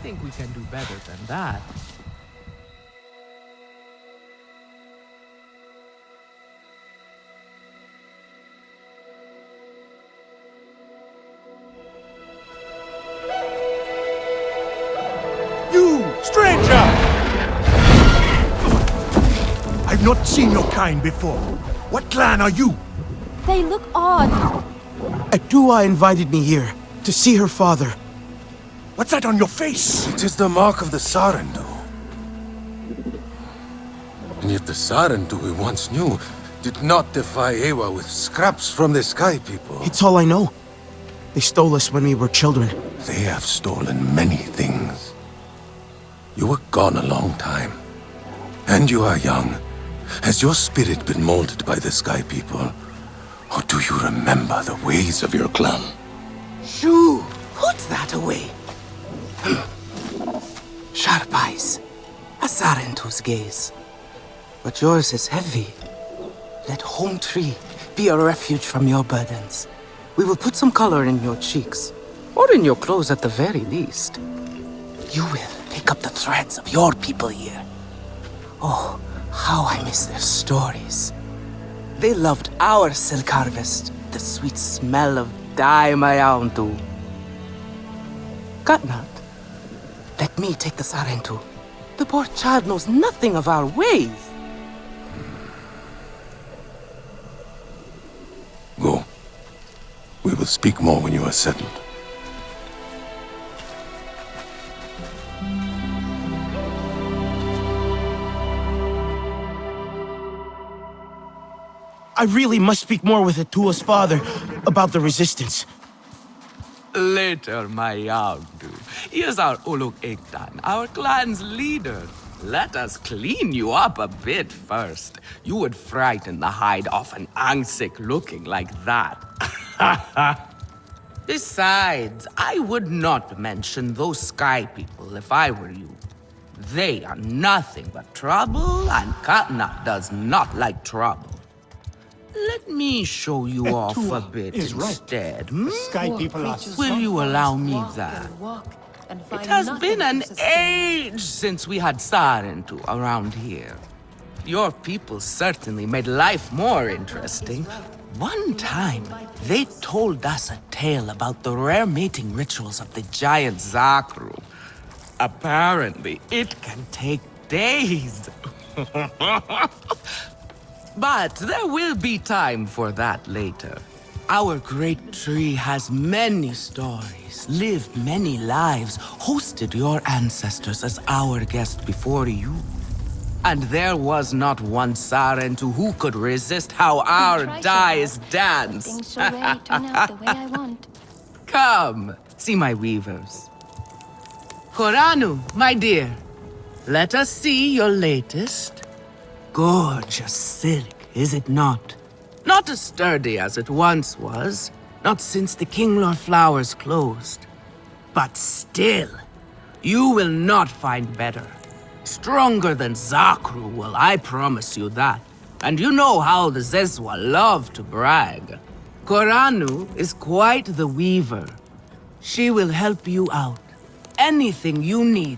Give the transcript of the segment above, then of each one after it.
think we can do better than that. You, stranger! I've not seen your kind before. What clan are you? They look odd. Atua invited me here to see her father. What's that on your face? It is the mark of the Sarentu. And yet the Sarentu we once knew did not defy Ewa with scraps from the Sky People. It's all I know. They stole us when we were children. They have stolen many things. You were gone a long time. And you are young. Has your spirit been molded by the Sky People? Or do you remember the ways of your clan? Shoo! Put that away! Sharp eyes. A Sarentu's gaze. But yours is heavy. Let Home Tree be a refuge from your burdens. We will put some color in your cheeks. Or in your clothes at the very least. You will pick up the threads of your people here. Oh, how I miss their stories. They loved our silk harvest, the sweet smell of dye mayauntu. Katnat, let me take the Sarentu. The poor child knows nothing of our ways. Go. We will speak more when you are settled. I really must speak more with Atua's father about the resistance. Later, my Yaundu. Here's our Uluk Ektan, our clan's leader. Let us clean you up a bit first. You would frighten the hide off an Angsik looking like that. Besides, I would not mention those Sky People if I were you. They are nothing but trouble, and Katnap does not like trouble. Let me show you off a bit instead. The Sky People are... Will you allow me that? It has been an age since we had Sarentu around here. Your people certainly made life more interesting. One time, they told us a tale about the rare mating rituals of the giant Zakru. Apparently, it can take days. But there will be time for that later. Our great tree has many stories, lived many lives, hosted your ancestors as our guest before you. And there was not one Sarentu who could resist how our dyes dance. Things shall really turn out the way I want. Come, see my weavers. Koranu, my dear, let us see your latest. Gorgeous silk, is it not? Not as sturdy as it once was, not since the Kinglor flowers closed. But still, you will not find better. Stronger than Zakru will, I promise you that. And you know how the Zezwa love to brag. Koranu is quite the weaver. She will help you out. Anything you need.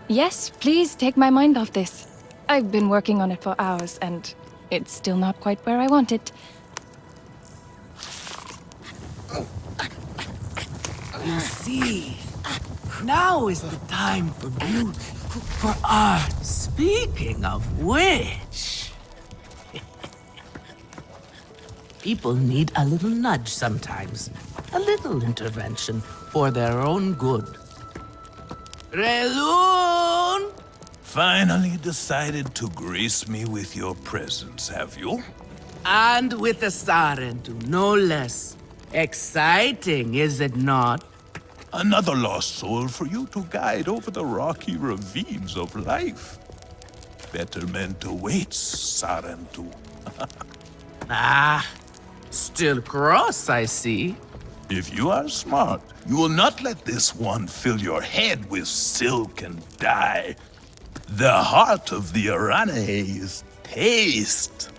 Yes, please take my mind off this. I've been working on it for hours, and it's still not quite where I want it. You see, now is the time for beauty, for art. Speaking of which... People need a little nudge sometimes. A little intervention for their own good. Relun! Finally decided to grace me with your presence, have you? And with the Sarentu, no less. Exciting, is it not? Another lost soul for you to guide over the rocky ravines of life. Betterment awaits, Sarentu. Ah, still cross, I see. If you are smart, you will not let this one fill your head with silk and dye. The heart of the Aranahe is taste.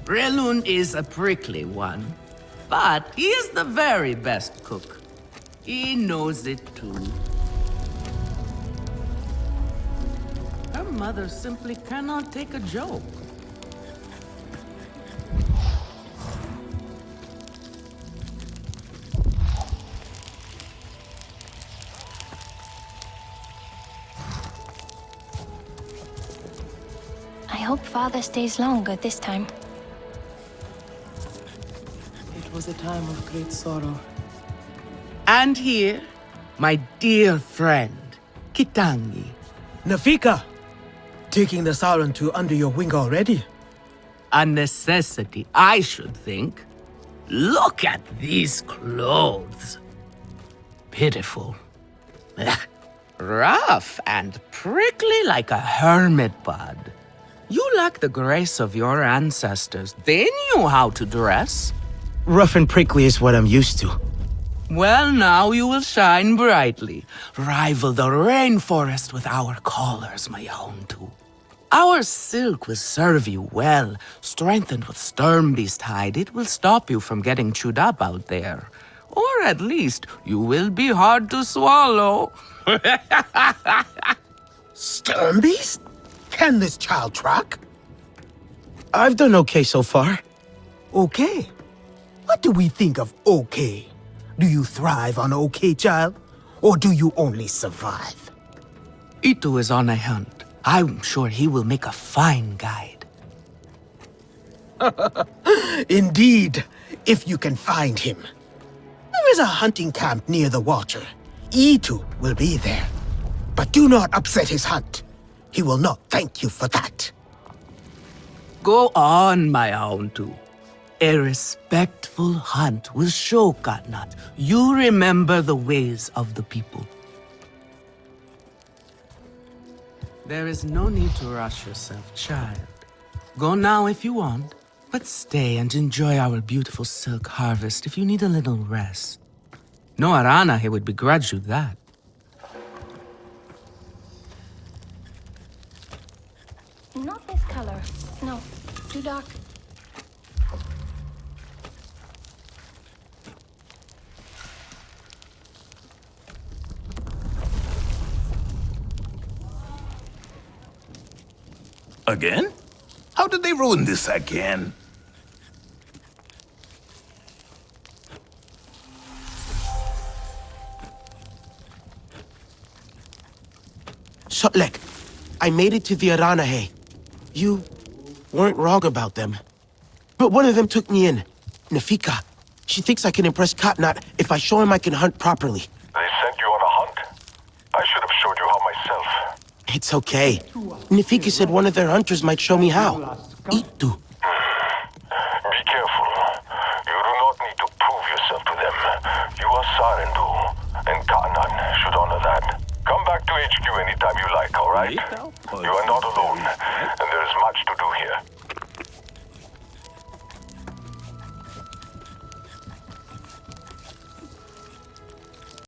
Relun is a prickly one, but he is the very best cook. He knows it too. Her mother simply cannot take a joke. I hope Father stays longer this time. It was a time of great sorrow. And here, my dear friend, Kitangi. Nafika! Taking the Sarantu under your wing already? A necessity, I should think. Look at these clothes. Pitiful. Rough and prickly like a hermit bud. You lack the grace of your ancestors. They knew how to dress. Rough and prickly is what I'm used to. Well, now you will shine brightly. Rival the rainforest with our collars, my own too. Our silk will serve you well. Strengthened with Sturmbeast hide, it will stop you from getting chewed up out there. Or at least, you will be hard to swallow. Sturmbeast? Can this child track? I've done okay so far. Okay? What do we think of okay? Do you thrive on okay, child? Or do you only survive? Itu is on a hunt. I'm sure he will make a fine guide. Indeed, if you can find him. There is a hunting camp near the water. Itu will be there. But do not upset his hunt. He will not thank you for that. Go on, my own too. A respectful hunt will show Katnat you remember the ways of the people. There is no need to rush yourself, child. Go now if you want, but stay and enjoy our beautiful silk harvest if you need a little rest. No Aranahe would begrudge you that. Not this color. No, too dark. Again? How did they ruin this again? Sotlek, I made it to the Aranahe. You weren't wrong about them. But one of them took me in. Nafika. She thinks I can impress Katnat if I show him I can hunt properly. They sent you on a hunt? I should have showed you how myself. It's okay. Nafika said one of their hunters might show me how. Itu. Be careful. You do not need to prove yourself to them. You are Sarendu, and Katnat should honor that. Come back to HQ anytime you like, all right? You are not alone, and there is much to do here.